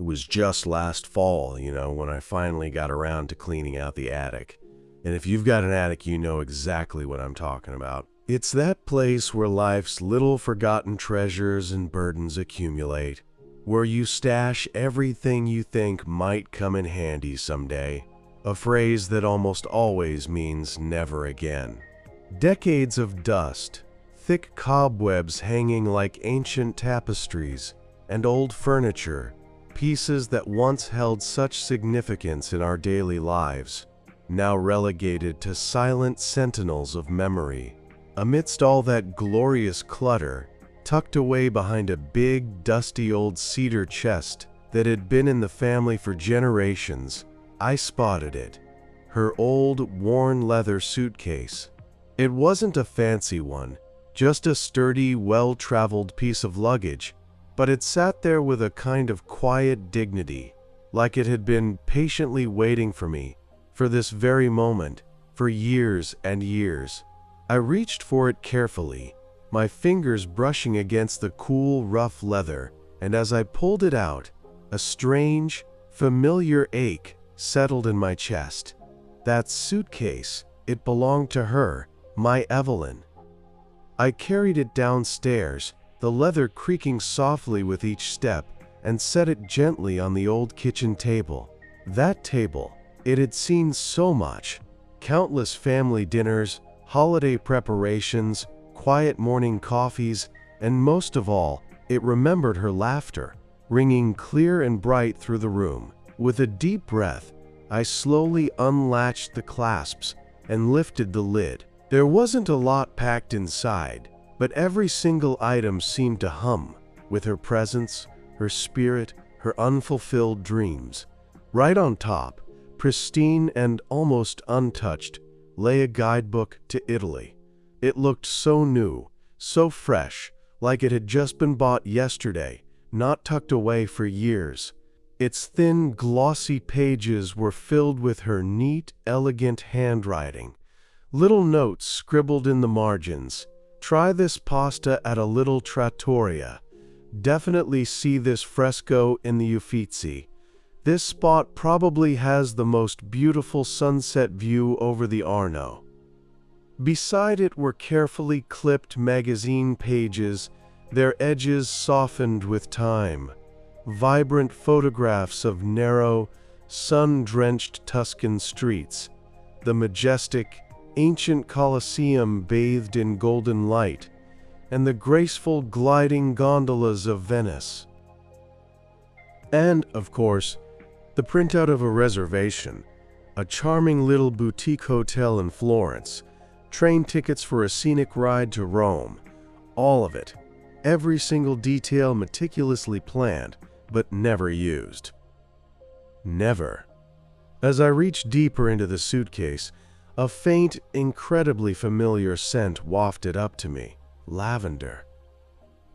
was just last fall, when I finally got around to cleaning out the attic. And if you've got an attic, you know exactly what I'm talking about. It's that place where life's little forgotten treasures and burdens accumulate, where you stash everything you think might come in handy someday, a phrase that almost always means never again. Decades of dust, thick cobwebs hanging like ancient tapestries, and old furniture, pieces that once held such significance in our daily lives, now relegated to silent sentinels of memory. Amidst all that glorious clutter, tucked away behind a big, dusty old cedar chest that had been in the family for generations, I spotted it. Her old, worn leather suitcase. It wasn't a fancy one, just a sturdy, well-traveled piece of luggage, but it sat there with a kind of quiet dignity, like it had been patiently waiting for me, for this very moment, for years and years. I reached for it carefully, my fingers brushing against the cool, rough leather, and as I pulled it out, a strange, familiar ache settled in my chest. That suitcase, it belonged to her, my Evelyn. I carried it downstairs, the leather creaking softly with each step, and set it gently on the old kitchen table. That table, it had seen so much. Countless family dinners, holiday preparations, quiet morning coffees, and most of all, it remembered her laughter, ringing clear and bright through the room. With a deep breath, I slowly unlatched the clasps and lifted the lid. There wasn't a lot packed inside, but every single item seemed to hum with her presence, her spirit, her unfulfilled dreams. Right on top, pristine and almost untouched, lay a guidebook to Italy. It looked so new, so fresh, like it had just been bought yesterday, not tucked away for years. Its thin, glossy pages were filled with her neat, elegant handwriting. Little notes scribbled in the margins. Try this pasta at a little trattoria. Definitely see this fresco in the Uffizi. This spot probably has the most beautiful sunset view over the Arno. Beside it were carefully clipped magazine pages, their edges softened with time. Vibrant photographs of narrow, sun-drenched Tuscan streets, the majestic, ancient Colosseum bathed in golden light, and the graceful gliding gondolas of Venice. And, of course, the printout of a reservation, a charming little boutique hotel in Florence, train tickets for a scenic ride to Rome, all of it, every single detail meticulously planned, but never used. Never. As I reached deeper into the suitcase, a faint, incredibly familiar scent wafted up to me. Lavender.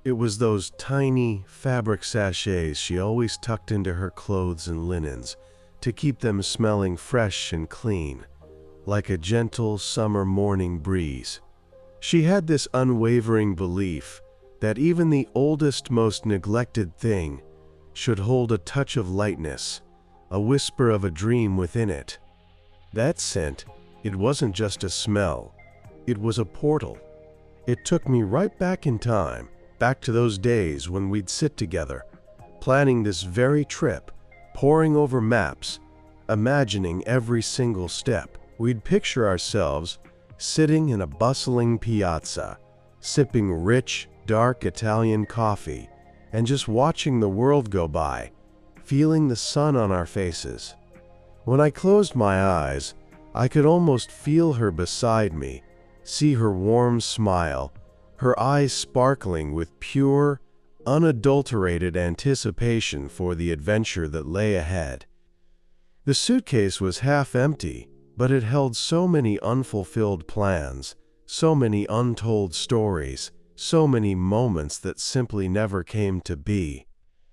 It was those tiny fabric sachets she always tucked into her clothes and linens to keep them smelling fresh and clean, like a gentle summer morning breeze. She had this unwavering belief that even the oldest, most neglected thing should hold a touch of lightness, a whisper of a dream within it. That scent, it wasn't just a smell, it was a portal. It took me right back in time, back to those days when we'd sit together, planning this very trip, poring over maps, imagining every single step. We'd picture ourselves sitting in a bustling piazza, sipping rich, dark Italian coffee, and just watching the world go by, feeling the sun on our faces. When I closed my eyes, I could almost feel her beside me, see her warm smile, her eyes sparkling with pure, unadulterated anticipation for the adventure that lay ahead. The suitcase was half empty, but it held so many unfulfilled plans, so many untold stories, so many moments that simply never came to be.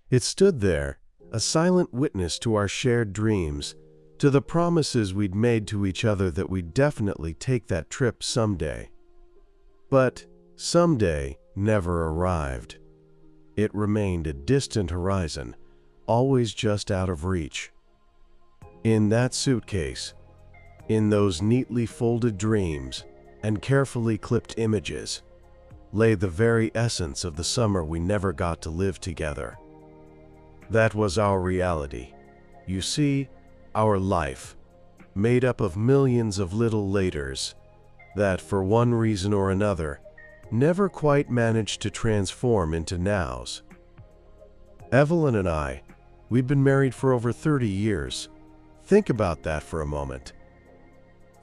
It stood there, a silent witness to our shared dreams, to the promises we'd made to each other that we'd definitely take that trip someday. But someday never arrived. It remained a distant horizon, always just out of reach. In that suitcase, in those neatly folded dreams and carefully clipped images, lay the very essence of the summer we never got to live together. That was our reality. You see, our life, made up of millions of little laters that, for one reason or another, never quite managed to transform into nows. Evelyn and I, we'd been married for over 30 years. Think about that for a moment.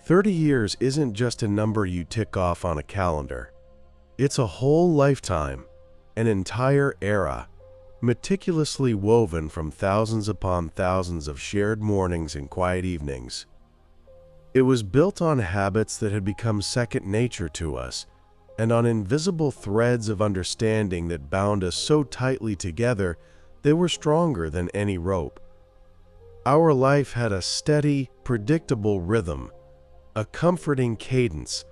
30 years isn't just a number you tick off on a calendar. It's a whole lifetime, an entire era, meticulously woven from thousands upon thousands of shared mornings and quiet evenings. It was built on habits that had become second nature to us, and on invisible threads of understanding that bound us so tightly together they were stronger than any rope. Our life had a steady, predictable rhythm, a comforting cadence,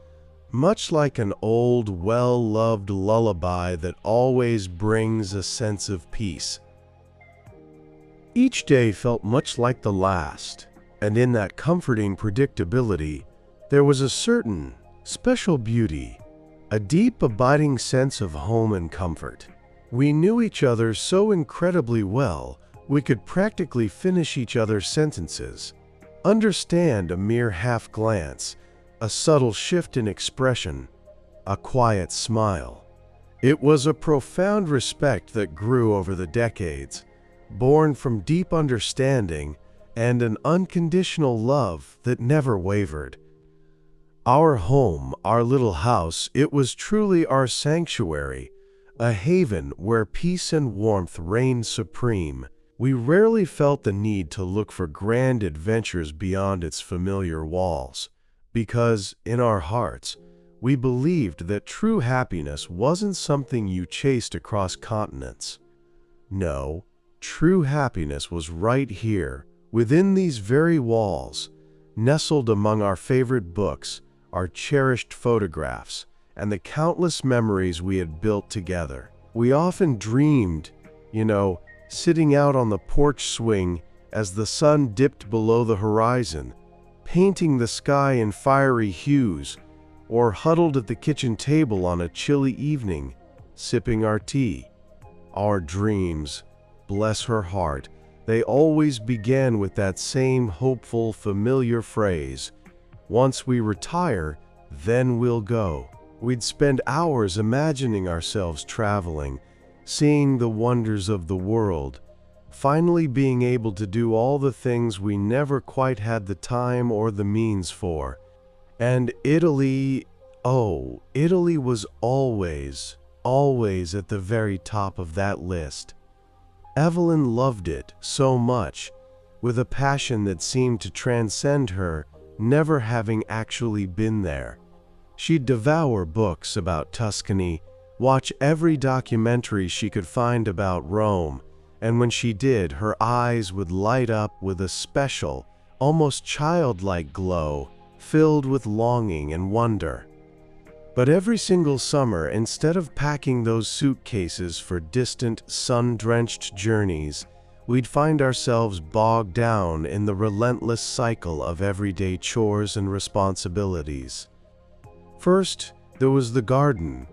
much like an old, well-loved lullaby that always brings a sense of peace. Each day felt much like the last, and in that comforting predictability, there was a certain special beauty, a deep, abiding sense of home and comfort. We knew each other so incredibly well, we could practically finish each other's sentences, understand a mere half glance, a subtle shift in expression, a quiet smile. It was a profound respect that grew over the decades, born from deep understanding and an unconditional love that never wavered. Our home, our little house, it was truly our sanctuary, a haven where peace and warmth reigned supreme. We rarely felt the need to look for grand adventures beyond its familiar walls, because, in our hearts, we believed that true happiness wasn't something you chased across continents. No, true happiness was right here, within these very walls, nestled among our favorite books, our cherished photographs, and the countless memories we had built together. We often dreamed, sitting out on the porch swing as the sun dipped below the horizon, painting the sky in fiery hues, or huddled at the kitchen table on a chilly evening, sipping our tea. Our dreams, bless her heart, they always began with that same hopeful, familiar phrase, "Once we retire, then we'll go." We'd spend hours imagining ourselves traveling, seeing the wonders of the world, finally being able to do all the things we never quite had the time or the means for. And Italy, oh, Italy was always at the very top of that list. Evelyn loved it so much, with a passion that seemed to transcend her, never having actually been there. She'd devour books about Tuscany, watch every documentary she could find about Rome, and when she did, her eyes would light up with a special, almost childlike glow, filled with longing and wonder. But every single summer, instead of packing those suitcases for distant, sun-drenched journeys, we'd find ourselves bogged down in the relentless cycle of everyday chores and responsibilities. First, there was the garden,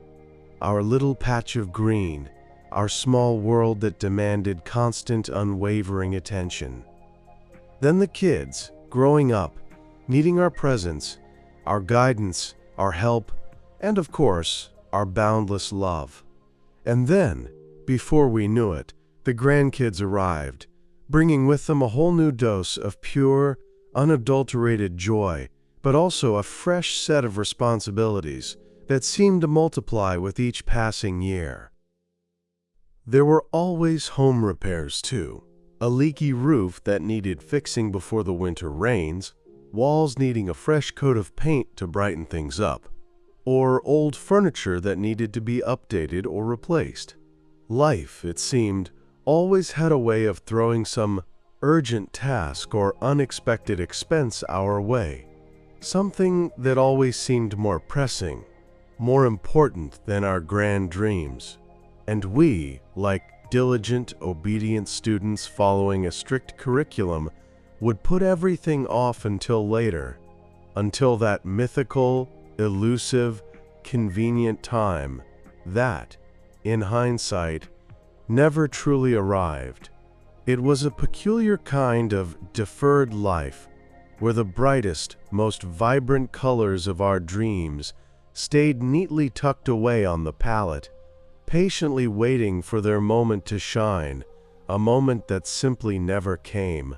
our little patch of green, our small world that demanded constant, unwavering attention. Then the kids, growing up, needing our presence, our guidance, our help, and of course, our boundless love. And then, before we knew it, the grandkids arrived, bringing with them a whole new dose of pure, unadulterated joy, but also a fresh set of responsibilities that seemed to multiply with each passing year. There were always home repairs too. A leaky roof that needed fixing before the winter rains, walls needing a fresh coat of paint to brighten things up, or old furniture that needed to be updated or replaced. Life, it seemed, always had a way of throwing some urgent task or unexpected expense our way. Something that always seemed more pressing, more important than our grand dreams. And we, like diligent, obedient students following a strict curriculum would put everything off until later, until that mythical, elusive, convenient time that, in hindsight, never truly arrived. It was a peculiar kind of deferred life, where the brightest, most vibrant colors of our dreams stayed neatly tucked away on the palette, patiently waiting for their moment to shine, a moment that simply never came.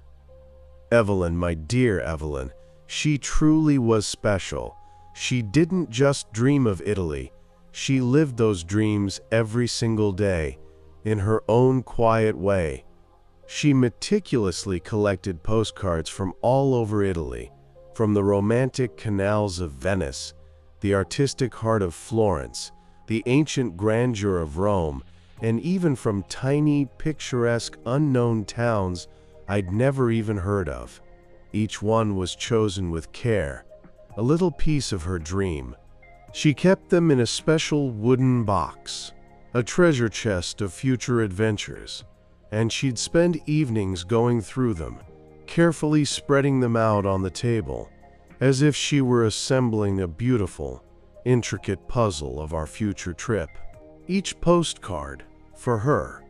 Evelyn, my dear Evelyn, she truly was special. She didn't just dream of Italy. She lived those dreams every single day, in her own quiet way. She meticulously collected postcards from all over Italy, from the romantic canals of Venice, the artistic heart of Florence, the ancient grandeur of Rome, and even from tiny, picturesque, unknown towns I'd never even heard of. Each one was chosen with care, a little piece of her dream. She kept them in a special wooden box, a treasure chest of future adventures, and she'd spend evenings going through them, carefully spreading them out on the table, as if she were assembling a beautiful, intricate puzzle of our future trip. Each postcard, for her,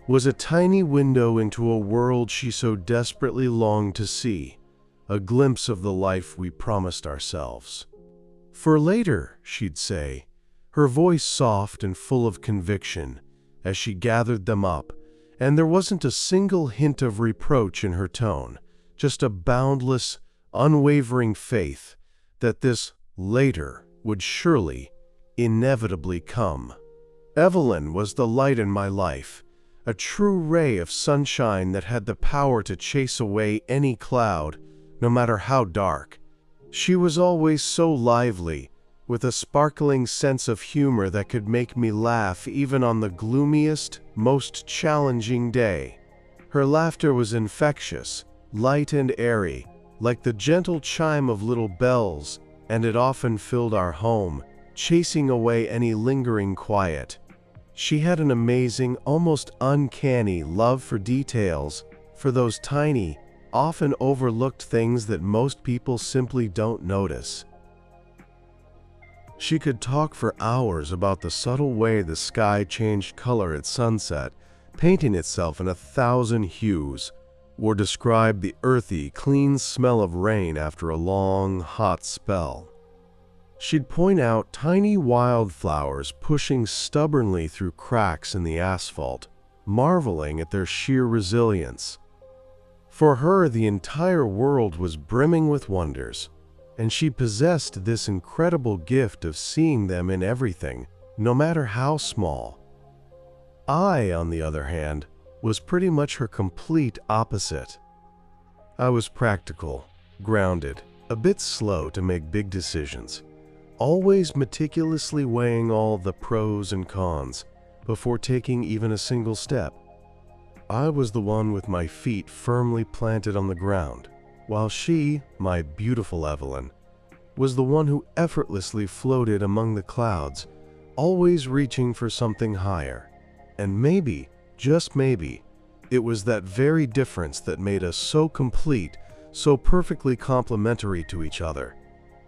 was a tiny window into a world she so desperately longed to see, a glimpse of the life we promised ourselves. "For later," she'd say, her voice soft and full of conviction, as she gathered them up, and there wasn't a single hint of reproach in her tone, just a boundless, unwavering faith that this later would surely, inevitably come. Evelyn was the light in my life, a true ray of sunshine that had the power to chase away any cloud, no matter how dark. She was always so lively, with a sparkling sense of humor that could make me laugh even on the gloomiest, most challenging day. Her laughter was infectious, light and airy, like the gentle chime of little bells, and it often filled our home, chasing away any lingering quiet. She had an amazing, almost uncanny love for details, for those tiny, often overlooked things that most people simply don't notice. She could talk for hours about the subtle way the sky changed color at sunset, painting itself in 1,000 hues, or describe the earthy, clean smell of rain after a long, hot spell. She'd point out tiny wildflowers pushing stubbornly through cracks in the asphalt, marveling at their sheer resilience. For her, the entire world was brimming with wonders, and she possessed this incredible gift of seeing them in everything, no matter how small. I, on the other hand, was pretty much her complete opposite. I was practical, grounded, a bit slow to make big decisions, always meticulously weighing all the pros and cons before taking even a single step. I was the one with my feet firmly planted on the ground, while she, my beautiful Evelyn, was the one who effortlessly floated among the clouds, always reaching for something higher. And maybe, just maybe, it was that very difference that made us so complete, so perfectly complementary to each other.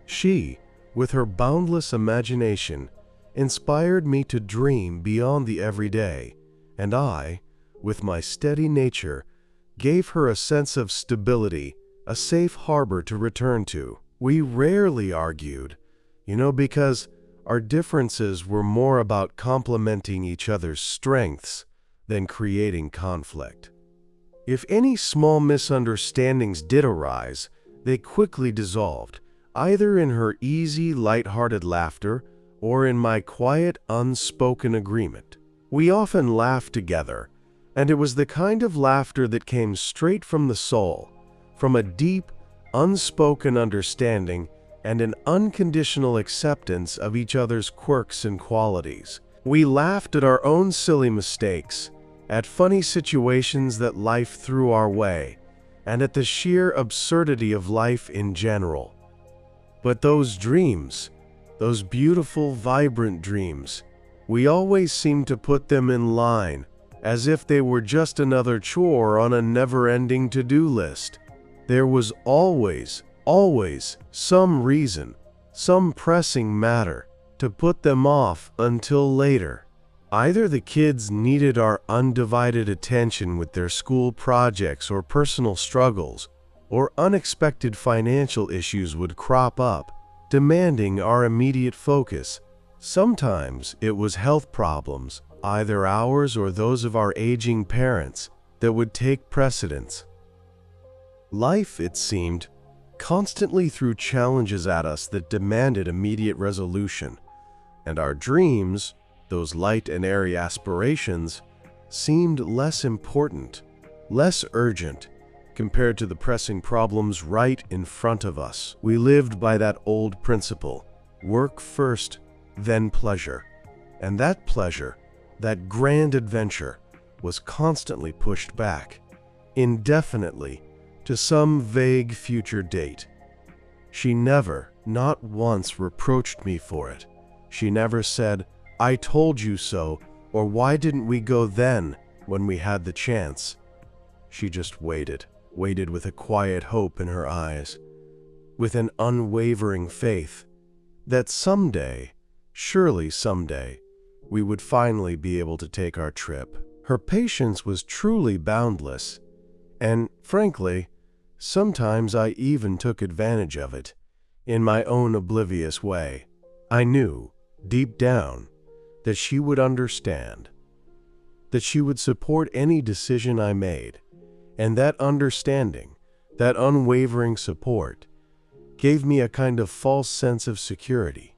She, with her boundless imagination, inspired me to dream beyond the everyday, and I, with my steady nature, gave her a sense of stability, a safe harbor to return to. We rarely argued, because our differences were more about complementing each other's strengths than creating conflict. If any small misunderstandings did arise, they quickly dissolved, either in her easy, light-hearted laughter or in my quiet, unspoken agreement. We often laughed together, and it was the kind of laughter that came straight from the soul, from a deep, unspoken understanding and an unconditional acceptance of each other's quirks and qualities. We laughed at our own silly mistakes, at funny situations that life threw our way, and at the sheer absurdity of life in general. But those dreams, those beautiful, vibrant dreams, we always seemed to put them in line, as if they were just another chore on a never-ending to-do list. There was always some reason, some pressing matter, to put them off until later. Either the kids needed our undivided attention with their school projects or personal struggles, or unexpected financial issues would crop up, demanding our immediate focus. Sometimes it was health problems, either ours or those of our aging parents, that would take precedence. Life, it seemed, constantly threw challenges at us that demanded immediate resolution, and our dreams, those light and airy aspirations, seemed less important, less urgent, compared to the pressing problems right in front of us. We lived by that old principle: work first, then pleasure. And that pleasure, that grand adventure, was constantly pushed back, indefinitely, to some vague future date. She never, not once, reproached me for it. She never said, "I told you so," or "Why didn't we go then, when we had the chance?" She just waited with a quiet hope in her eyes, with an unwavering faith that someday, surely someday, we would finally be able to take our trip. Her patience was truly boundless, and, frankly, sometimes I even took advantage of it, in my own oblivious way. I knew, deep down, that she would understand, that she would support any decision I made, and that understanding, that unwavering support, gave me a kind of false sense of security.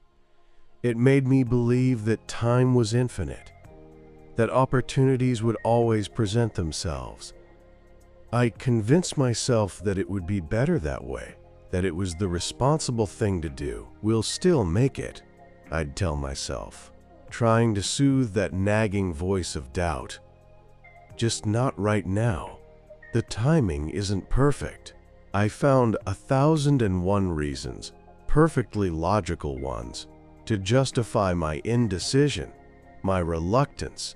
It made me believe that time was infinite, that opportunities would always present themselves. I convinced myself that it would be better that way, that it was the responsible thing to do. "We'll still make it," I'd tell myself, trying to soothe that nagging voice of doubt. "Just not right now. The timing isn't perfect." I found 1,001 reasons, perfectly logical ones, to justify my indecision, my reluctance,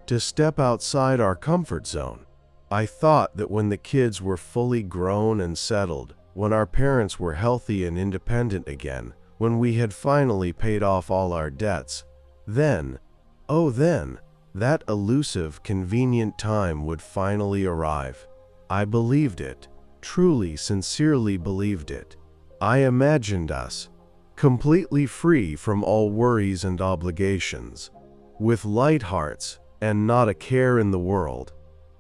to step outside our comfort zone. I thought that when the kids were fully grown and settled, when our parents were healthy and independent again, when we had finally paid off all our debts, then, oh then, that elusive, convenient time would finally arrive. I believed it, truly, sincerely believed it. I imagined us, completely free from all worries and obligations, with light hearts and not a care in the world,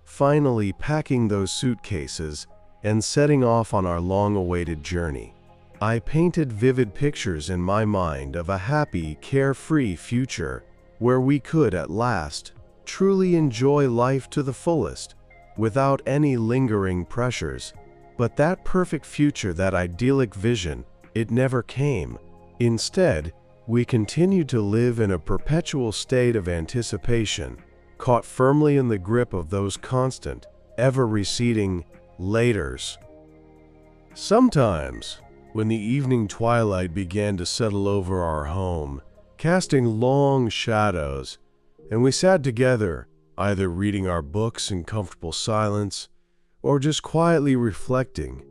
finally packing those suitcases and setting off on our long-awaited journey. I painted vivid pictures in my mind of a happy, carefree future where we could, at last, truly enjoy life to the fullest, without any lingering pressures. But that perfect future, that idyllic vision, it never came. Instead, we continued to live in a perpetual state of anticipation, caught firmly in the grip of those constant, ever-receding laters. Sometimes, when the evening twilight began to settle over our home, casting long shadows, and we sat together, either reading our books in comfortable silence, or just quietly reflecting,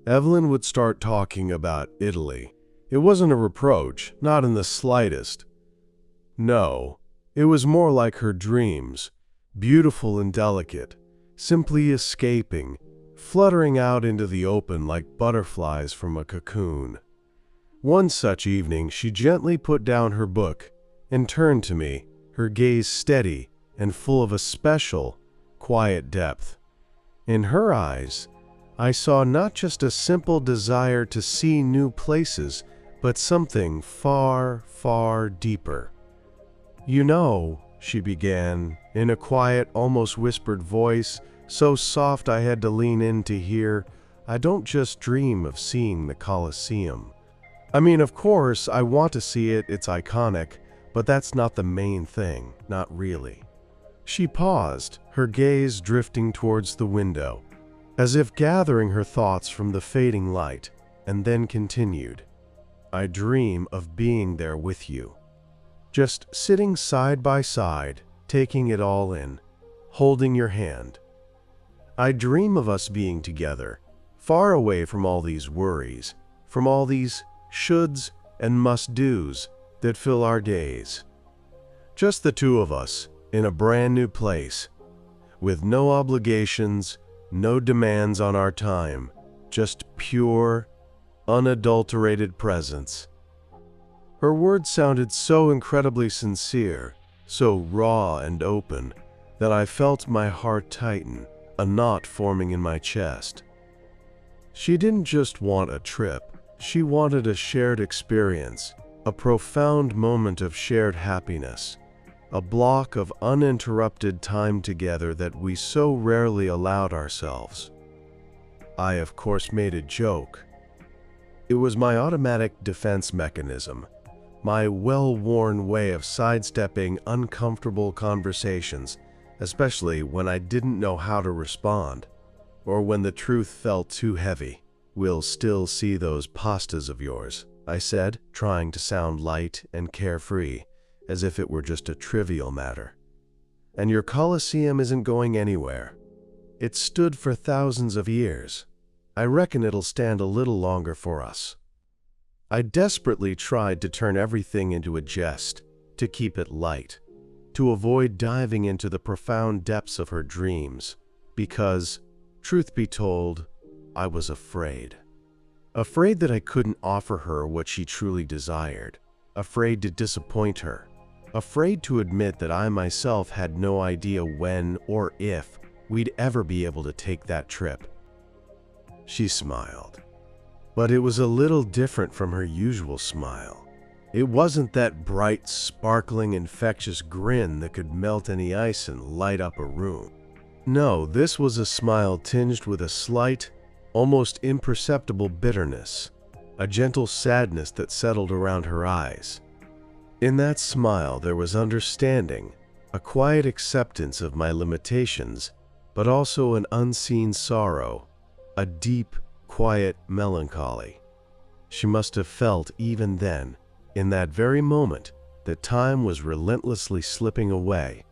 Evelyn would start talking about Italy. It wasn't a reproach, not in the slightest. No, it was more like her dreams, beautiful and delicate, simply escaping, fluttering out into the open like butterflies from a cocoon. One such evening, she gently put down her book and turned to me, her gaze steady and full of a special, quiet depth. In her eyes, I saw not just a simple desire to see new places, but something far, far deeper. "You know," she began, in a quiet, almost whispered voice, so soft I had to lean in to hear, "I don't just dream of seeing the Colosseum. I mean, of course, I want to see it, it's iconic, but that's not the main thing, not really." She paused, her gaze drifting towards the window, as if gathering her thoughts from the fading light, and then continued, "I dream of being there with you. Just sitting side by side, taking it all in, holding your hand. I dream of us being together, far away from all these worries, from all these shoulds and must-dos that fill our days. Just the two of us in a brand new place, with no obligations, no demands on our time, just pure, unadulterated presence. Her words sounded so incredibly sincere, so raw and open, that I felt my heart tighten, a knot forming in my chest. She didn't just want a trip, she wanted a shared experience, a profound moment of shared happiness, a block of uninterrupted time together that we so rarely allowed ourselves. I, of course, made a joke. It was my automatic defense mechanism, my well-worn way of sidestepping uncomfortable conversations, especially when I didn't know how to respond, or when the truth felt too heavy. "We'll still see those pastas of yours," I said, trying to sound light and carefree, as if it were just a trivial matter. "And your Colosseum isn't going anywhere. It stood for thousands of years. I reckon it'll stand a little longer for us." I desperately tried to turn everything into a jest, to keep it light, to avoid diving into the profound depths of her dreams, because, truth be told, I was afraid. Afraid that I couldn't offer her what she truly desired, afraid to disappoint her, afraid to admit that I myself had no idea when or if we'd ever be able to take that trip. She smiled, but it was a little different from her usual smile. It wasn't that bright, sparkling, infectious grin that could melt any ice and light up a room. No, this was a smile tinged with a slight, almost imperceptible bitterness, a gentle sadness that settled around her eyes. In that smile there was understanding, a quiet acceptance of my limitations, but also an unseen sorrow, a deep, quiet melancholy. She must have felt even then, in that very moment, that time was relentlessly slipping away,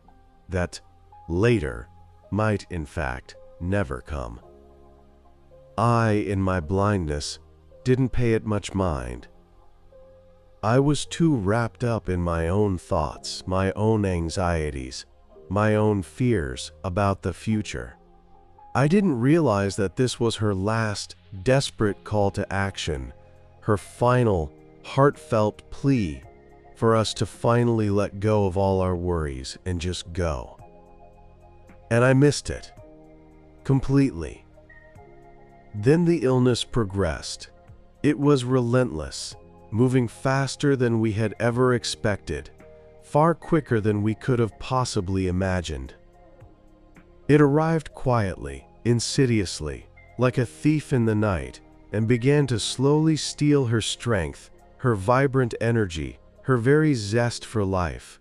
that later might, in fact, never come. I, in my blindness, didn't pay it much mind. I was too wrapped up in my own thoughts, my own anxieties, my own fears about the future. I didn't realize that this was her last, desperate call to action, her final, heartfelt plea for us to finally let go of all our worries and just go. And I missed it. Completely. Then the illness progressed. It was relentless, moving faster than we had ever expected, far quicker than we could have possibly imagined. It arrived quietly, insidiously, like a thief in the night, and began to slowly steal her strength, her vibrant energy, her very zest for life.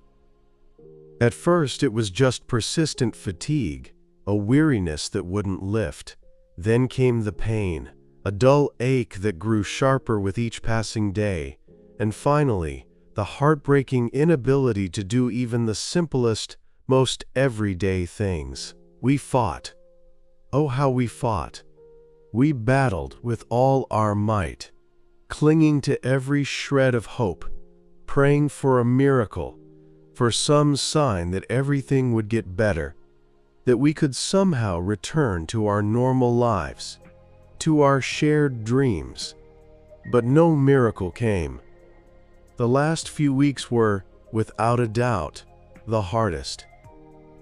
At first, it was just persistent fatigue, a weariness that wouldn't lift. Then came the pain, a dull ache that grew sharper with each passing day, and finally, the heartbreaking inability to do even the simplest, most everyday things. We fought. Oh, how we fought. We battled with all our might, clinging to every shred of hope, praying for a miracle, for some sign that everything would get better, that we could somehow return to our normal lives, to our shared dreams. But no miracle came. The last few weeks were, without a doubt, the hardest.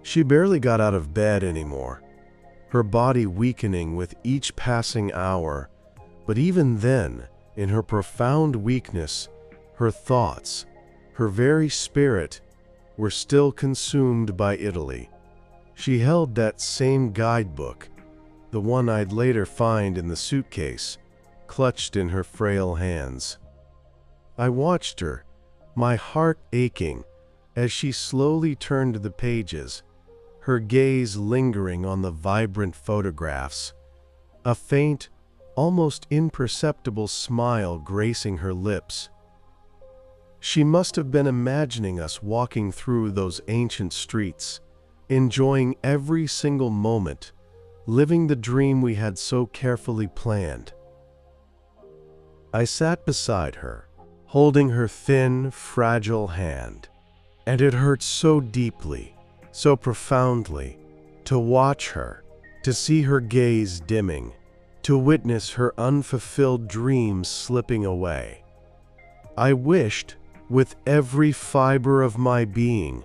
She barely got out of bed anymore, her body weakening with each passing hour. But even then, in her profound weakness, her thoughts, her very spirit, were still consumed by Italy. She held that same guidebook, the one I'd later find in the suitcase, clutched in her frail hands. I watched her, my heart aching, as she slowly turned the pages, her gaze lingering on the vibrant photographs, a faint, almost imperceptible smile gracing her lips. She must have been imagining us walking through those ancient streets, enjoying every single moment, living the dream we had so carefully planned. I sat beside her, holding her thin, fragile hand, and it hurt so deeply, so profoundly, to watch her, to see her gaze dimming, to witness her unfulfilled dreams slipping away. I wished, with every fiber of my being,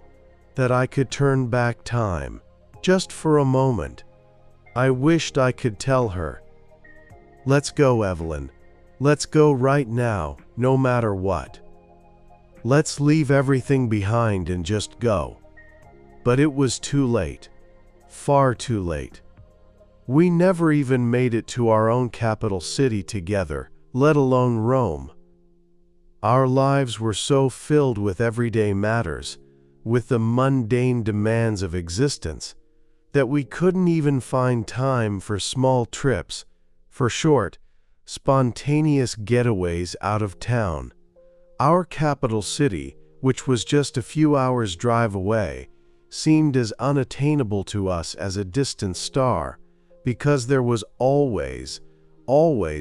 that I could turn back time, just for a moment. I wished I could tell her, "Let's go, Evelyn. Let's go right now, no matter what. Let's leave everything behind and just go." But it was too late. Far too late. We never even made it to our own capital city together, let alone Rome. Our lives were so filled with everyday matters, with the mundane demands of existence, that we couldn't even find time for small trips, for short, spontaneous getaways out of town. Our capital city, which was just a few hours' drive away, seemed as unattainable to us as a distant star, because there was always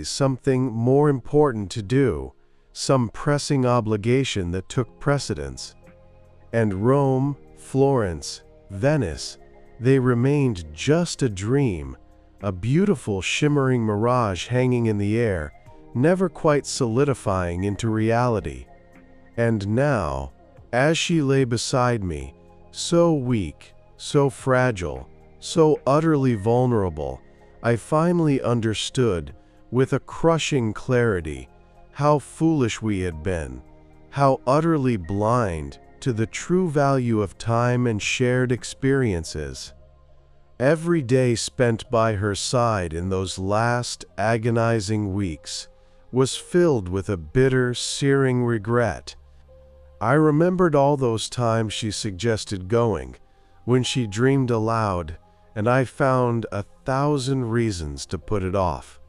something more important to do, some pressing obligation that took precedence. And Rome, Florence, Venice, they remained just a dream, a beautiful shimmering mirage hanging in the air, never quite solidifying into reality. And now, as she lay beside me, so weak, so fragile, so utterly vulnerable, I finally understood, with a crushing clarity, how foolish we had been, how utterly blind to the true value of time and shared experiences. Every day spent by her side in those last agonizing weeks was filled with a bitter, searing regret. I remembered all those times she suggested going, when she dreamed aloud, and I found 1,000 reasons to put it off.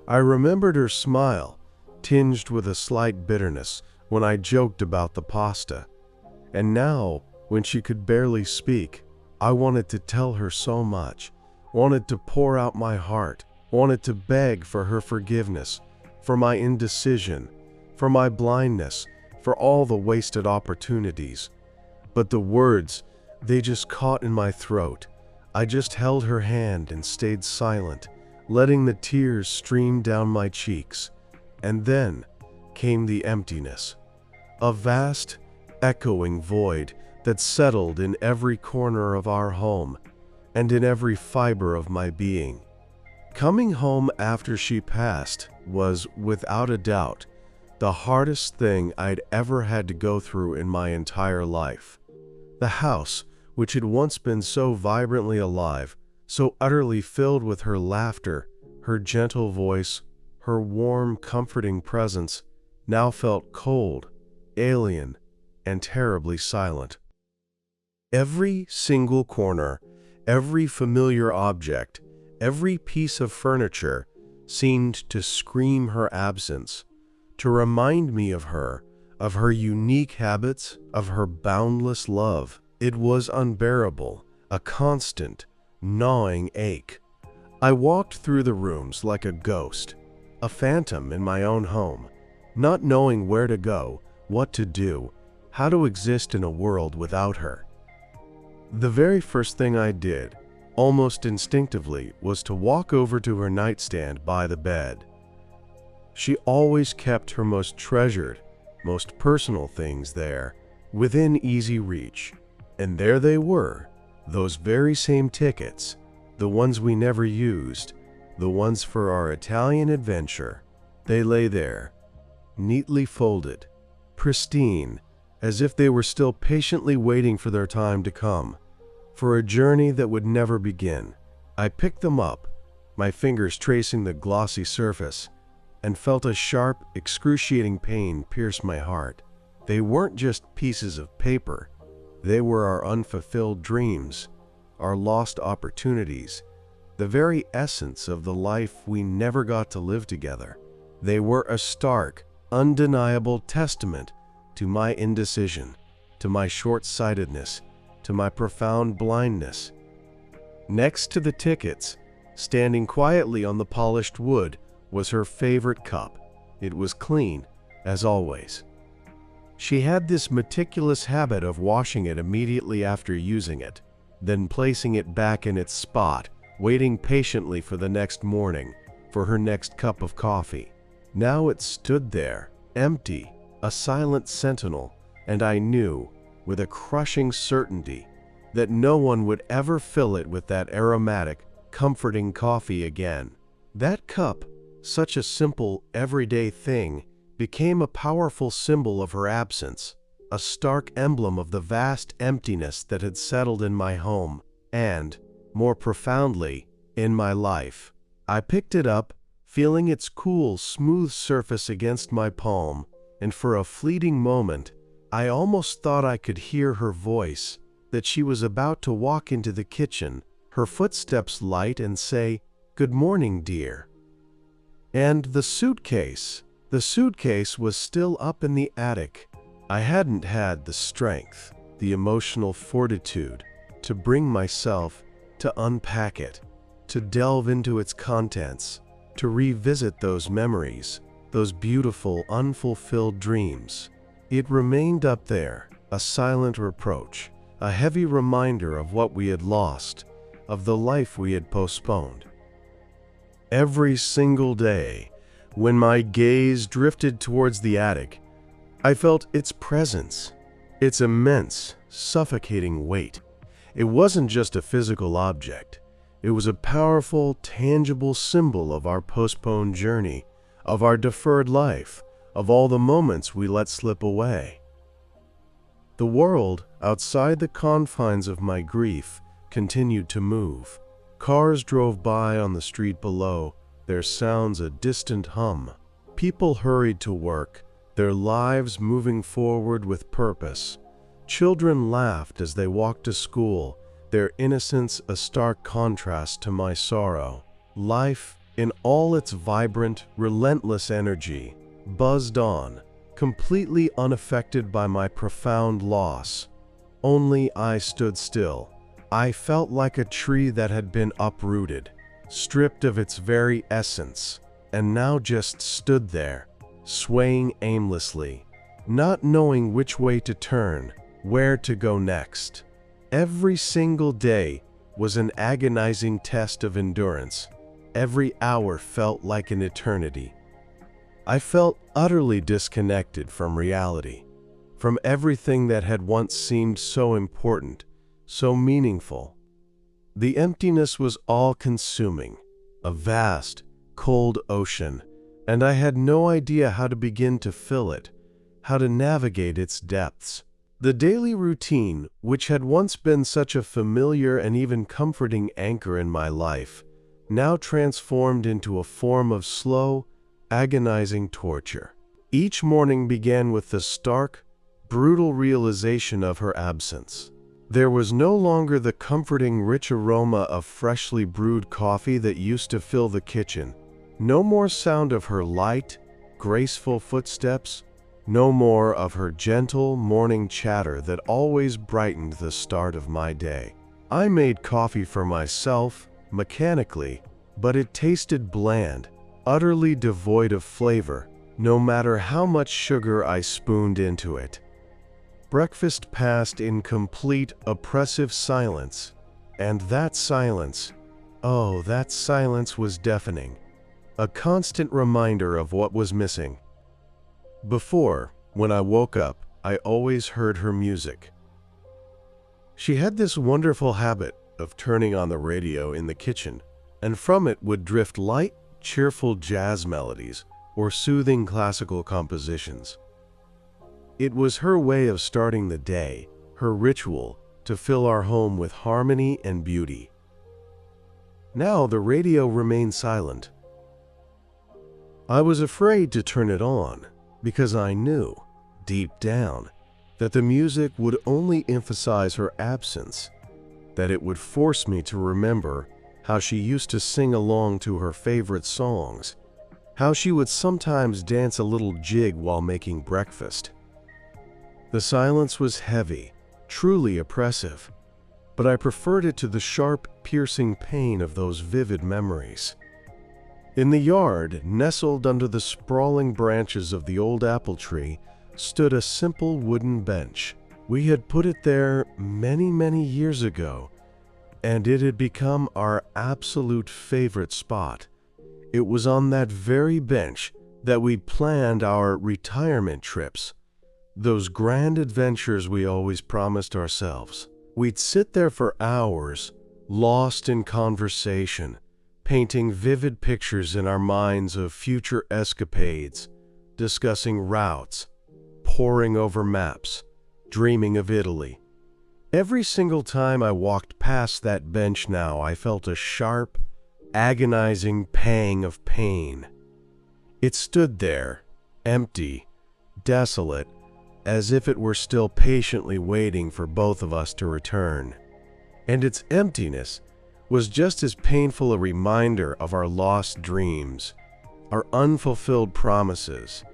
I remembered her smile, tinged with a slight bitterness, when I joked about the pasta. And now, when she could barely speak, I wanted to tell her so much, wanted to pour out my heart, wanted to beg for her forgiveness, for my indecision, for my blindness, for all the wasted opportunities. But the words, they just caught in my throat. I just held her hand and stayed silent, letting the tears stream down my cheeks. And then came the emptiness, a vast, echoing void that settled in every corner of our home and in every fiber of my being. Coming home after she passed was, without a doubt, the hardest thing I'd ever had to go through in my entire life. The house, which had once been so vibrantly alive, so utterly filled with her laughter, her gentle voice, her warm, comforting presence, now felt cold, alien, and terribly silent. Every single corner, every familiar object, every piece of furniture seemed to scream her absence, to remind me of her unique habits, of her boundless love. It was unbearable, a constant, gnawing ache. I walked through the rooms like a ghost, a phantom in my own home, not knowing where to go, what to do, how to exist in a world without her. The very first thing I did, almost instinctively, was to walk over to her nightstand by the bed. She always kept her most treasured, most personal things there, within easy reach. And there they were, those very same tickets, the ones we never used, the ones for our Italian adventure. They lay there, neatly folded, pristine, as if they were still patiently waiting for their time to come, for a journey that would never begin. I picked them up, my fingers tracing the glossy surface, and felt a sharp, excruciating pain pierce my heart. They weren't just pieces of paper. They were our unfulfilled dreams, our lost opportunities, the very essence of the life we never got to live together. They were a stark, undeniable testament to my indecision, to my short-sightedness, to my profound blindness. Next to the tickets, standing quietly on the polished wood, was her favorite cup. It was clean, as always. She had this meticulous habit of washing it immediately after using it, then placing it back in its spot, waiting patiently for the next morning, for her next cup of coffee. Now it stood there, empty, a silent sentinel, and I knew, with a crushing certainty, that no one would ever fill it with that aromatic, comforting coffee again. That cup, such a simple, everyday thing, became a powerful symbol of her absence, a stark emblem of the vast emptiness that had settled in my home and, more profoundly, in my life. I picked it up, feeling its cool, smooth surface against my palm, and for a fleeting moment, I almost thought I could hear her voice, that she was about to walk into the kitchen, her footsteps light, and say, "Good morning, dear." And the suitcase was still up in the attic. I hadn't had the strength, the emotional fortitude, to bring myself to unpack it, to delve into its contents, to revisit those memories, those beautiful, unfulfilled dreams. It remained up there, a silent reproach, a heavy reminder of what we had lost, of the life we had postponed. Every single day, when my gaze drifted towards the attic, I felt its presence, its immense, suffocating weight. It wasn't just a physical object. It was a powerful, tangible symbol of our postponed journey, of our deferred life, of all the moments we let slip away. The world, outside the confines of my grief, continued to move. Cars drove by on the street below, their sounds a distant hum. People hurried to work, their lives moving forward with purpose. Children laughed as they walked to school, their innocence a stark contrast to my sorrow. Life, in all its vibrant, relentless energy, buzzed on, completely unaffected by my profound loss. Only I stood still. I felt like a tree that had been uprooted, stripped of its very essence, and now just stood there, swaying aimlessly, not knowing which way to turn, where to go next. Every single day was an agonizing test of endurance. Every hour felt like an eternity. I felt utterly disconnected from reality, from everything that had once seemed so important, so meaningful. The emptiness was all-consuming, a vast, cold ocean, and I had no idea how to begin to fill it, how to navigate its depths. The daily routine, which had once been such a familiar and even comforting anchor in my life, now transformed into a form of slow, agonizing torture. Each morning began with the stark, brutal realization of her absence. There was no longer the comforting, rich aroma of freshly brewed coffee that used to fill the kitchen. No more sound of her light, graceful footsteps. No more of her gentle morning chatter that always brightened the start of my day. I made coffee for myself, mechanically, but it tasted bland, utterly devoid of flavor, no matter how much sugar I spooned into it. Breakfast passed in complete, oppressive silence, and that silence, oh, that silence was deafening, a constant reminder of what was missing. Before, when I woke up, I always heard her music. She had this wonderful habit of turning on the radio in the kitchen, and from it would drift light, cheerful jazz melodies or soothing classical compositions. It was her way of starting the day, her ritual to fill our home with harmony and beauty. Now the radio remained silent. I was afraid to turn it on, because I knew, deep down, that the music would only emphasize her absence, that it would force me to remember how she used to sing along to her favorite songs, how she would sometimes dance a little jig while making breakfast. The silence was heavy, truly oppressive. but I preferred it to the sharp, piercing pain of those vivid memories. In the yard, nestled under the sprawling branches of the old apple tree, stood a simple wooden bench. We had put it there many, many years ago, and it had become our absolute favorite spot. It was on that very bench that we planned our retirement trips, those grand adventures we always promised ourselves. We'd sit there for hours, lost in conversation, painting vivid pictures in our minds of future escapades, discussing routes, poring over maps, dreaming of Italy. Every single time I walked past that bench now, I felt a sharp, agonizing pang of pain. It stood there, empty, desolate, as if it were still patiently waiting for both of us to return. And its emptiness was just as painful a reminder of our lost dreams, our unfulfilled promises,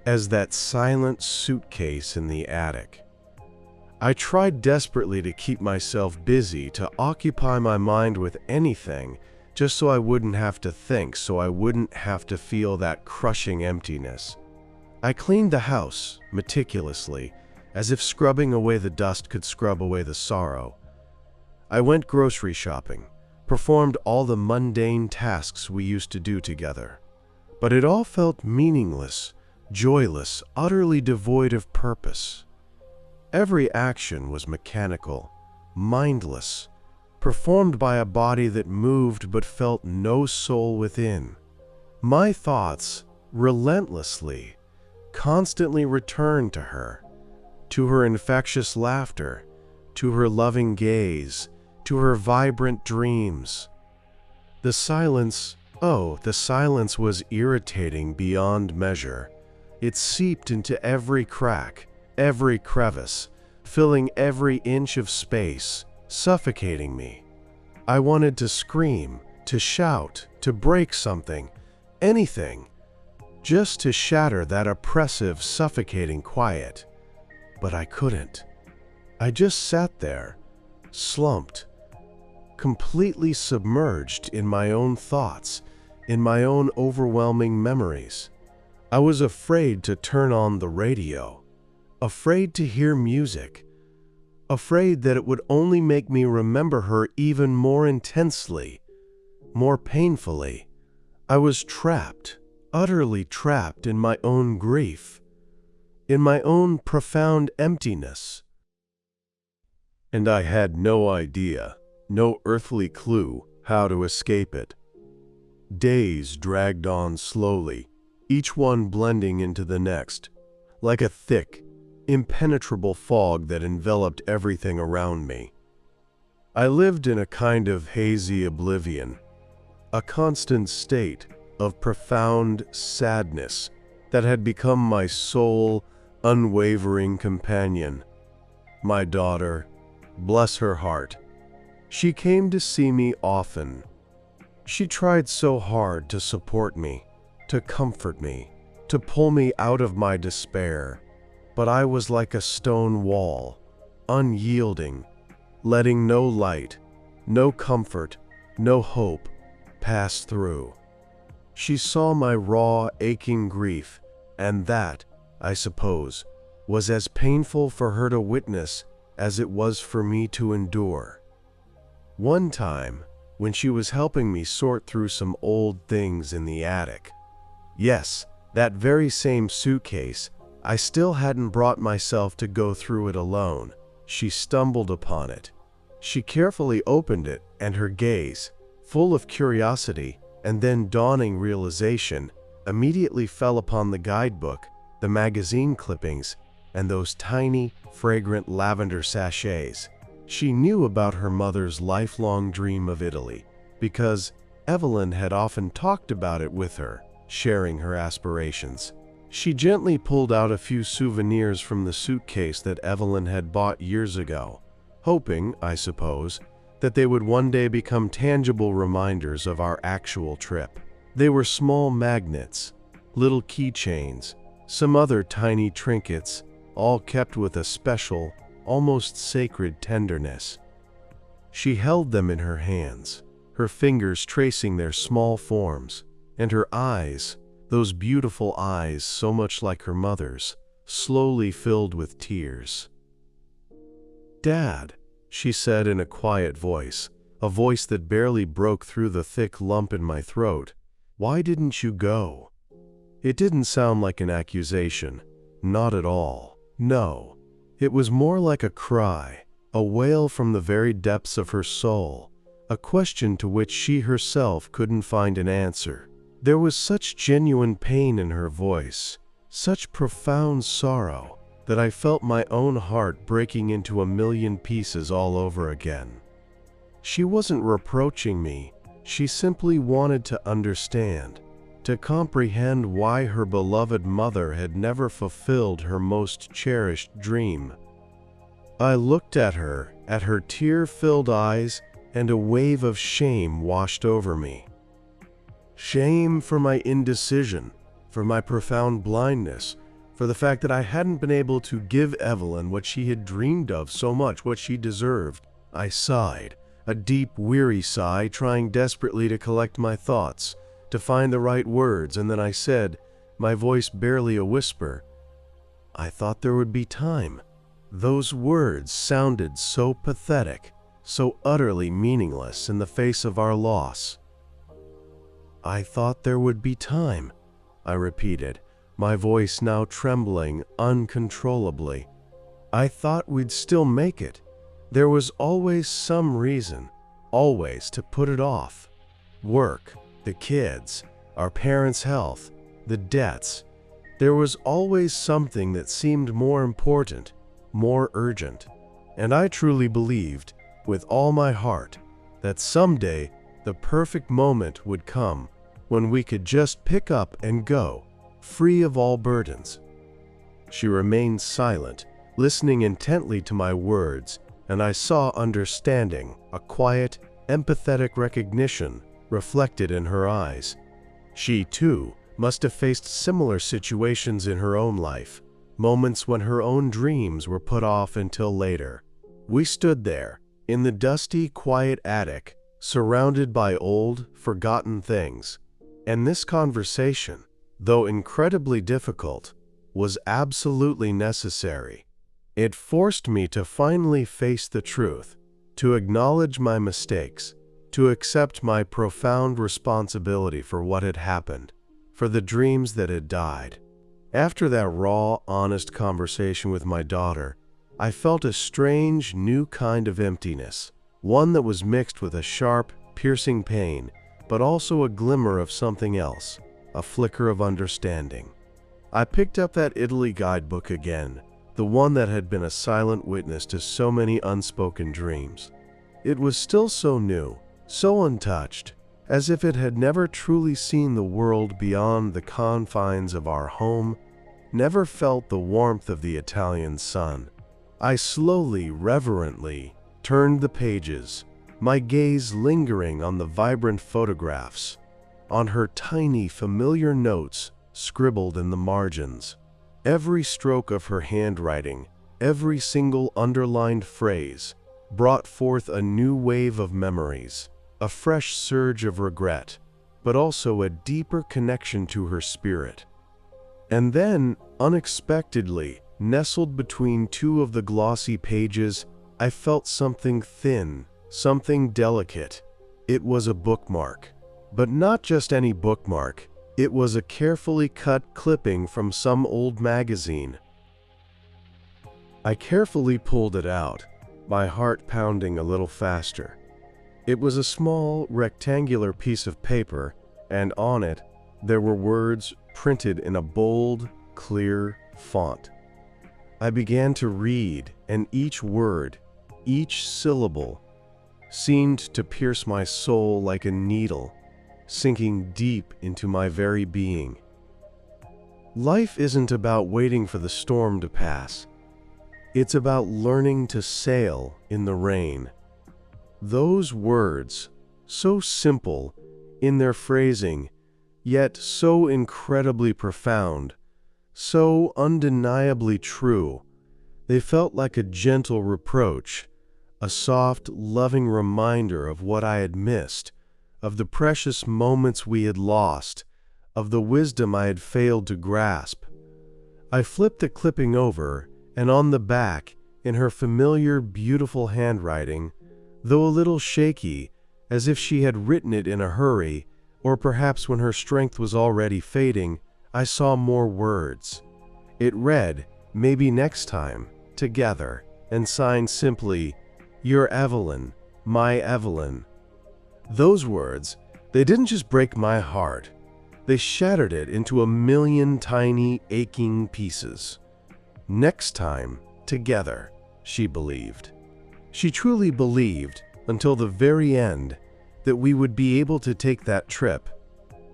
as that silent suitcase in the attic. I tried desperately to keep myself busy, to occupy my mind with anything, just so I wouldn't have to think, so I wouldn't have to feel that crushing emptiness. I cleaned the house meticulously, as if scrubbing away the dust could scrub away the sorrow. I went grocery shopping, performed all the mundane tasks we used to do together. But it all felt meaningless, joyless, utterly devoid of purpose. Every action was mechanical, mindless, performed by a body that moved but felt no soul within. My thoughts relentlessly, constantly returned to her infectious laughter, to her loving gaze, to her vibrant dreams. The silence was irritating beyond measure. It seeped into every crack, every crevice, filling every inch of space, suffocating me. I wanted to scream, to shout, to break something, anything, just to shatter that oppressive, suffocating quiet. But I couldn't. I just sat there, slumped, completely submerged in my own thoughts, in my own overwhelming memories. I was afraid to turn on the radio, afraid to hear music, afraid that it would only make me remember her even more intensely, more painfully. I was trapped, utterly trapped in my own grief, in my own profound emptiness. And I had no idea, no earthly clue how to escape it. Days dragged on slowly, each one blending into the next, like a thick, impenetrable fog that enveloped everything around me. I lived in a kind of hazy oblivion, a constant state of profound sadness that had become my sole, unwavering companion. My daughter, bless her heart, she came to see me often. She tried so hard to support me, to comfort me, to pull me out of my despair, but I was like a stone wall, unyielding, letting no light, no comfort, no hope pass through. She saw my raw, aching grief, and that, I suppose, was as painful for her to witness as it was for me to endure. One time, when she was helping me sort through some old things in the attic, yes, that very same suitcase, I still hadn't brought myself to go through it alone. She stumbled upon it. She carefully opened it, and her gaze, full of curiosity and then dawning realization, immediately fell upon the guidebook, the magazine clippings, and those tiny, fragrant lavender sachets. She knew about her mother's lifelong dream of Italy, because Evelyn had often talked about it with her, sharing her aspirations. She gently pulled out a few souvenirs from the suitcase that Evelyn had bought years ago, hoping, I suppose, that they would one day become tangible reminders of our actual trip. They were small magnets, little keychains, some other tiny trinkets, all kept with a special, almost sacred tenderness. She held them in her hands, her fingers tracing their small forms, and her eyes, those beautiful eyes so much like her mother's, slowly filled with tears. "Dad," she said in a quiet voice, a voice that barely broke through the thick lump in my throat, "why didn't you go?" It didn't sound like an accusation, not at all. No, it was more like a cry, a wail from the very depths of her soul, a question to which she herself couldn't find an answer. There was such genuine pain in her voice, such profound sorrow, that I felt my own heart breaking into a million pieces all over again. She wasn't reproaching me, she simply wanted to understand, to comprehend why her beloved mother had never fulfilled her most cherished dream. I looked at her tear-filled eyes, and a wave of shame washed over me. Shame for my indecision, for my profound blindness, for the fact that I hadn't been able to give Evelyn what she had dreamed of so much, what she deserved. I sighed, a deep, weary sigh, trying desperately to collect my thoughts, to find the right words, and then I said, my voice barely a whisper, "I thought there would be time." Those words sounded so pathetic, so utterly meaningless in the face of our loss. "I thought there would be time," I repeated, my voice now trembling uncontrollably. "I thought we'd still make it. There was always some reason, always to put it off. Work, the kids, our parents' health, the debts. There was always something that seemed more important, more urgent. And I truly believed, with all my heart, that someday the perfect moment would come when we could just pick up and go, free of all burdens." She remained silent, listening intently to my words, and I saw understanding, a quiet, empathetic recognition reflected in her eyes. She, too, must have faced similar situations in her own life, moments when her own dreams were put off until later. We stood there, in the dusty, quiet attic, surrounded by old, forgotten things. And this conversation, though incredibly difficult, was absolutely necessary. It forced me to finally face the truth, to acknowledge my mistakes, to accept my profound responsibility for what had happened, for the dreams that had died. After that raw, honest conversation with my daughter, I felt a strange, new kind of emptiness, one that was mixed with a sharp, piercing pain, but also a glimmer of something else, a flicker of understanding. I picked up that Italy guidebook again, the one that had been a silent witness to so many unspoken dreams. It was still so new, so untouched, as if it had never truly seen the world beyond the confines of our home, never felt the warmth of the Italian sun. I slowly, reverently turned the pages, my gaze lingering on the vibrant photographs, on her tiny, familiar notes scribbled in the margins. Every stroke of her handwriting, every single underlined phrase, brought forth a new wave of memories, a fresh surge of regret, but also a deeper connection to her spirit. And then, unexpectedly, nestled between two of the glossy pages, I felt something thin, something delicate. It was a bookmark. But not just any bookmark. It was a carefully cut clipping from some old magazine. I carefully pulled it out, my heart pounding a little faster. It was a small, rectangular piece of paper, and on it, there were words printed in a bold, clear font. I began to read, and each word, each syllable, seemed to pierce my soul like a needle, sinking deep into my very being. Life isn't about waiting for the storm to pass. It's about learning to sail in the rain. Those words, so simple in their phrasing, yet so incredibly profound, so undeniably true, they felt like a gentle reproach, a soft, loving reminder of what I had missed, of the precious moments we had lost, of the wisdom I had failed to grasp. I flipped the clipping over, and on the back, in her familiar, beautiful handwriting, though a little shaky, as if she had written it in a hurry, or perhaps when her strength was already fading, I saw more words. It read, "Maybe next time, together," and signed simply, "Your Evelyn, my Evelyn." Those words, they didn't just break my heart. They shattered it into a million tiny, aching pieces. Next time, together, she believed. She truly believed, until the very end, that we would be able to take that trip,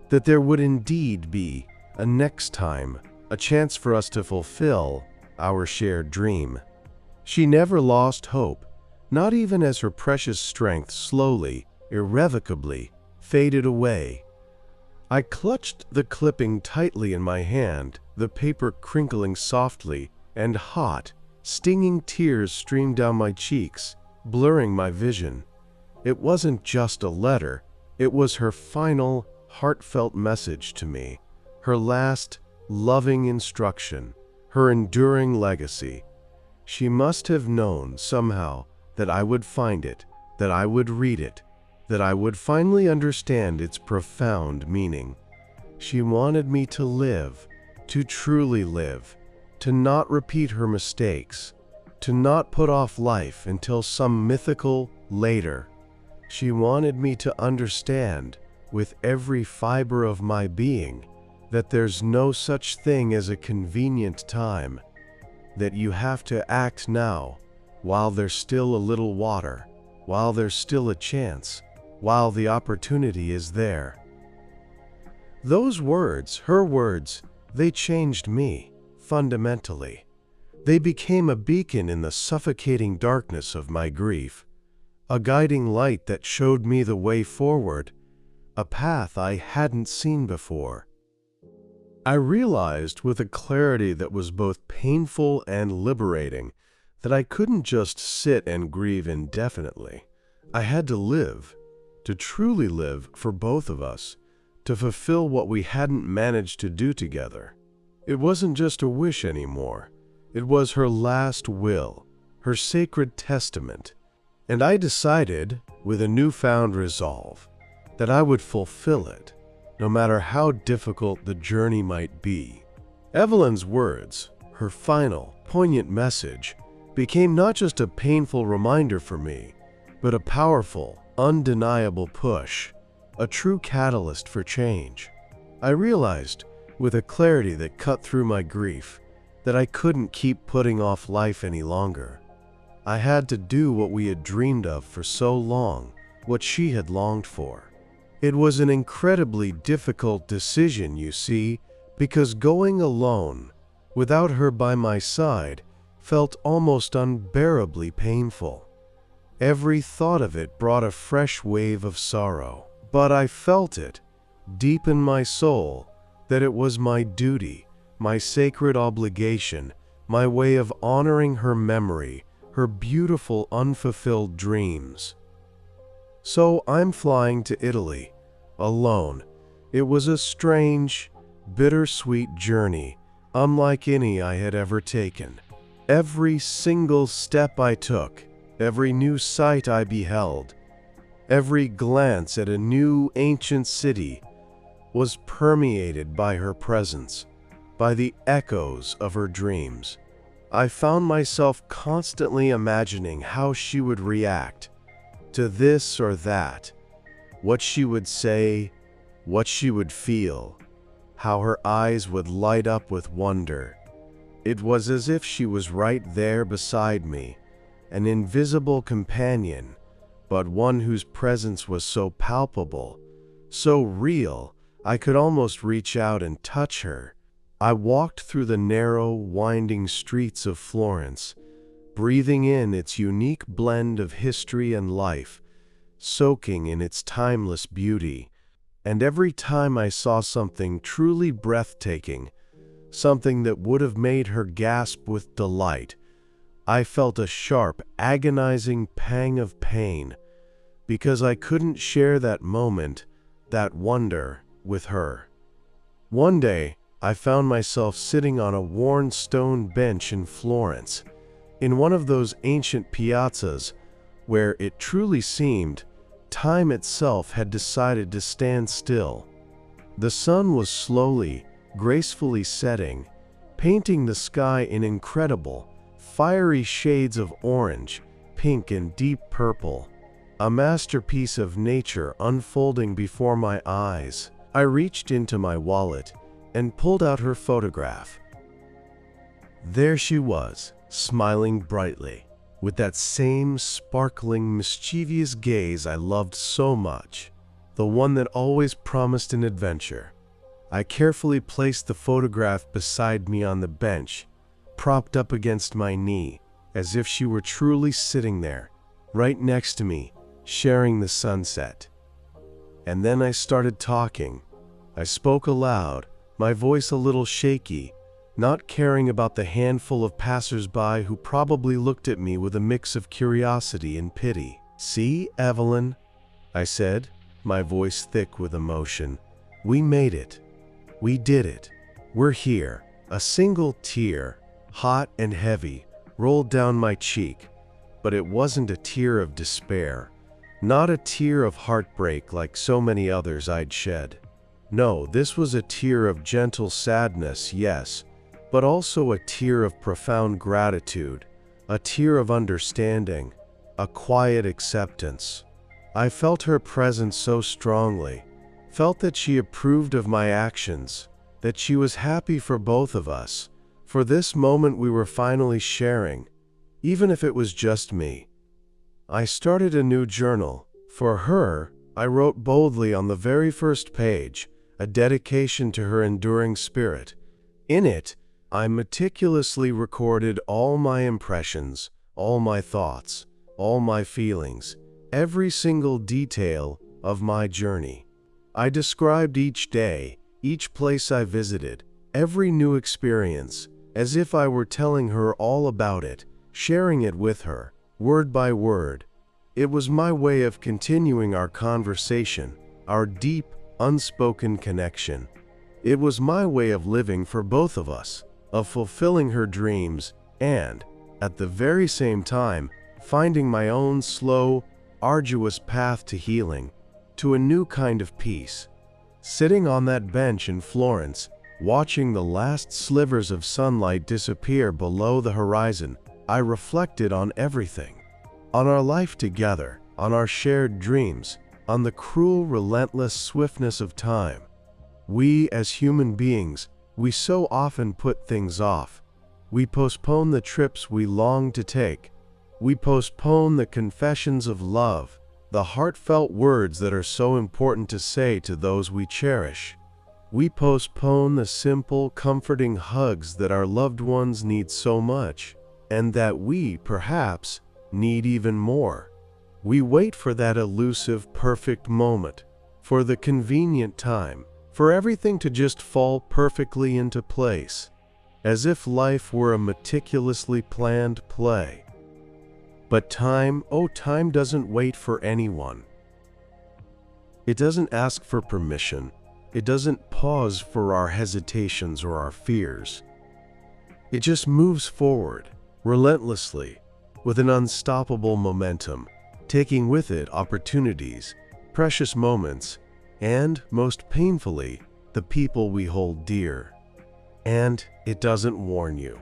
that there would indeed be a next time, a chance for us to fulfill our shared dream. She never lost hope, not even as her precious strength slowly, irrevocably faded away. I clutched the clipping tightly in my hand, the paper crinkling softly, and hot, stinging tears streamed down my cheeks, blurring my vision. It wasn't just a letter, it was her final, heartfelt message to me, her last, loving instruction, her enduring legacy. She must have known somehow that I would find it, that I would read it, that I would finally understand its profound meaning. She wanted me to live, to truly live, to not repeat her mistakes, to not put off life until some mythical later. She wanted me to understand, with every fiber of my being, that there's no such thing as a convenient time, that you have to act now, while there's still a little water, while there's still a chance, while the opportunity is there. Those words, her words, they changed me, fundamentally. They became a beacon in the suffocating darkness of my grief, a guiding light that showed me the way forward, a path I hadn't seen before. I realized with a clarity that was both painful and liberating that I couldn't just sit and grieve indefinitely. I had to live, to truly live for both of us, to fulfill what we hadn't managed to do together. It wasn't just a wish anymore. It was her last will, her sacred testament. And I decided, with a newfound resolve, that I would fulfill it, no matter how difficult the journey might be. Evelyn's words, her final, poignant message, became not just a painful reminder for me, but a powerful, undeniable push, a true catalyst for change. I realized, with a clarity that cut through my grief, that I couldn't keep putting off life any longer. I had to do what we had dreamed of for so long, what she had longed for. It was an incredibly difficult decision, you see, because going alone, without her by my side, felt almost unbearably painful. Every thought of it brought a fresh wave of sorrow. But I felt it, deep in my soul, that it was my duty, my sacred obligation, my way of honoring her memory, her beautiful unfulfilled dreams. So I'm flying to Italy, alone. It was a strange, bittersweet journey, unlike any I had ever taken. Every single step I took, every new sight I beheld, every glance at a new ancient city was permeated by her presence, by the echoes of her dreams. I found myself constantly imagining how she would react to this or that, what she would say, what she would feel, how her eyes would light up with wonder. It was as if she was right there beside me, an invisible companion, but one whose presence was so palpable, so real, I could almost reach out and touch her. I walked through the narrow, winding streets of Florence, breathing in its unique blend of history and life, soaking in its timeless beauty. And every time I saw something truly breathtaking, something that would have made her gasp with delight, I felt a sharp, agonizing pang of pain because I couldn't share that moment, that wonder, with her. One day, I found myself sitting on a worn stone bench in Florence, in one of those ancient piazzas where it truly seemed time itself had decided to stand still. The sun was slowly, gracefully setting, painting the sky in incredible, fiery shades of orange, pink, and deep purple, a masterpiece of nature unfolding before my eyes. I reached into my wallet and pulled out her photograph. There she was, smiling brightly, with that same sparkling, mischievous gaze I loved so much, the one that always promised an adventure. I carefully placed the photograph beside me on the bench, propped up against my knee, as if she were truly sitting there, right next to me, sharing the sunset. And then I started talking. I spoke aloud, my voice a little shaky, not caring about the handful of passers-by who probably looked at me with a mix of curiosity and pity. "See, Evelyn," I said, my voice thick with emotion. "We made it. We did it. We're here." A single tear, hot and heavy, rolled down my cheek, but it wasn't a tear of despair, not a tear of heartbreak like so many others I'd shed. No, this was a tear of gentle sadness, yes, but also a tear of profound gratitude, a tear of understanding, a quiet acceptance. I felt her presence so strongly, felt that she approved of my actions, that she was happy for both of us, for this moment we were finally sharing, even if it was just me. I started a new journal. For her, I wrote boldly on the very first page, a dedication to her enduring spirit. In it, I meticulously recorded all my impressions, all my thoughts, all my feelings, every single detail of my journey. I described each day, each place I visited, every new experience, as if I were telling her all about it, sharing it with her, word by word. It was my way of continuing our conversation, our deep, unspoken connection. It was my way of living for both of us, of fulfilling her dreams, and, at the very same time, finding my own slow, arduous path to healing, to a new kind of peace. Sitting on that bench in Florence, watching the last slivers of sunlight disappear below the horizon, I reflected on everything. On our life together, on our shared dreams, on the cruel, relentless swiftness of time. We, as human beings, we so often put things off. We postpone the trips we long to take. We postpone the confessions of love, the heartfelt words that are so important to say to those we cherish. We postpone the simple, comforting hugs that our loved ones need so much, and that we, perhaps, need even more. We wait for that elusive, perfect moment, for the convenient time, for everything to just fall perfectly into place, as if life were a meticulously planned play. But time, oh, time doesn't wait for anyone. It doesn't ask for permission. It doesn't pause for our hesitations or our fears. It just moves forward, relentlessly, with an unstoppable momentum, taking with it opportunities, precious moments, and, most painfully, the people we hold dear. And it doesn't warn you.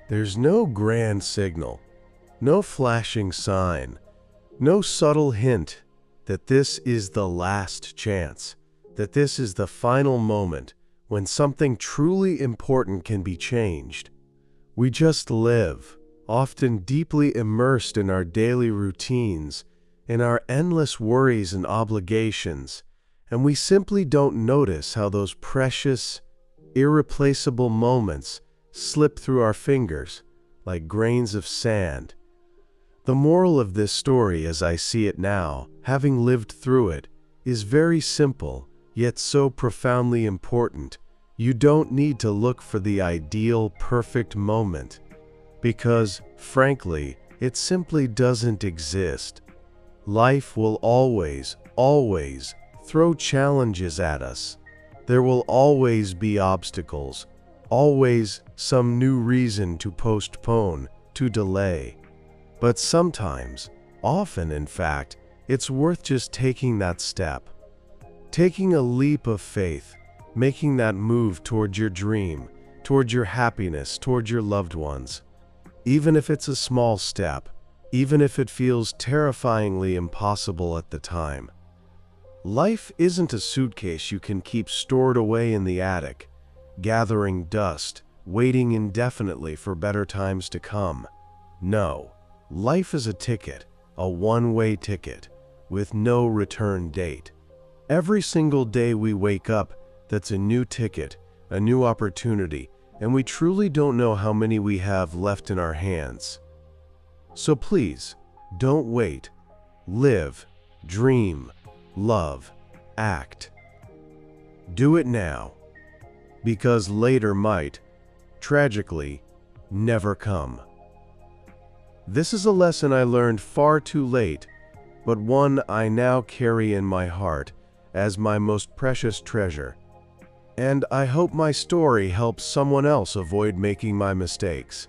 There's no grand signal, no flashing sign, no subtle hint that this is the last chance, that this is the final moment when something truly important can be changed. We just live, often deeply immersed in our daily routines, in our endless worries and obligations, and we simply don't notice how those precious, irreplaceable moments slip through our fingers like grains of sand. The moral of this story, as I see it now, having lived through it, is very simple, yet so profoundly important. You don't need to look for the ideal, perfect moment. because, frankly, it simply doesn't exist. Life will always, always throw challenges at us. There will always be obstacles, always some new reason to postpone, to delay. But sometimes, often in fact, it's worth just taking that step. Taking a leap of faith, making that move toward your dream, toward your happiness, toward your loved ones. Even if it's a small step, even if it feels terrifyingly impossible at the time. Life isn't a suitcase you can keep stored away in the attic, gathering dust, waiting indefinitely for better times to come. No, life is a ticket, a one-way ticket, with no return date. Every single day we wake up, that's a new ticket, a new opportunity, and we truly don't know how many we have left in our hands. So please, don't wait. Live, dream, love, act. Do it now, because later might, tragically, never come. This is a lesson I learned far too late, but one I now carry in my heart as my most precious treasure. And I hope my story helps someone else avoid making my mistakes.